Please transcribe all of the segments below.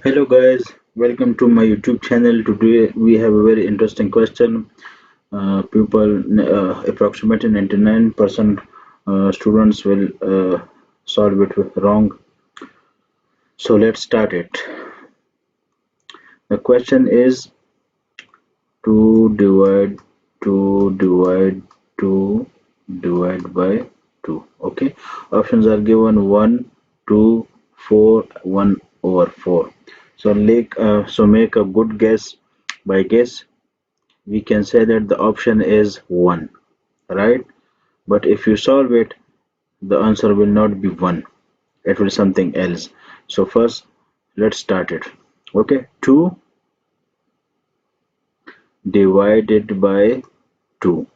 Hello guys, welcome to my YouTube channel. Today we have a very interesting question. Approximately 99% students will solve it with wrong. So let's start it. The question is 2 divide 2 divide 2 divide by 2. Okay. Options are given 1, 2, 4, 1 over 4. So make a good guess. By guess we can say that the option is 1, right? But if you solve it, the answer will not be 1, it will something else. So first let's start it. Okay, 2 divided by 2,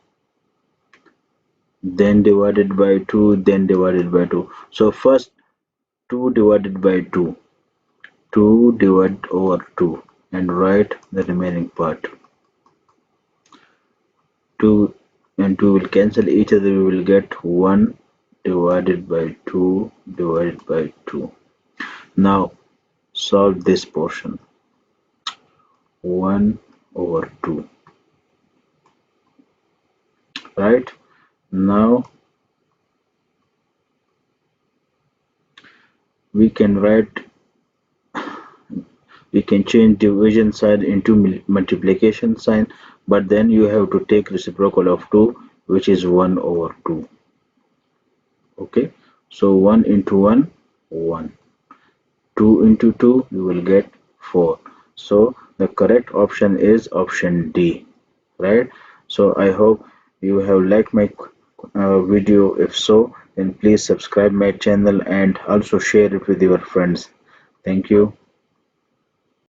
then divided by 2, then divided by 2. So first 2 divided by 2, 2 divided over 2, and write the remaining part. 2 and 2 will cancel each other, we will get 1 divided by 2 divided by 2. Now solve this portion. 1 over 2, right? Now we can write, we can change division sign into multiplication sign, but then you have to take reciprocal of 2, which is 1 over 2. Okay, so 1 into 1, 1. 2 into 2, you will get 4. So the correct option is option D, right? So I hope you have liked my video. If so, then please subscribe my channel and also share it with your friends. Thank you.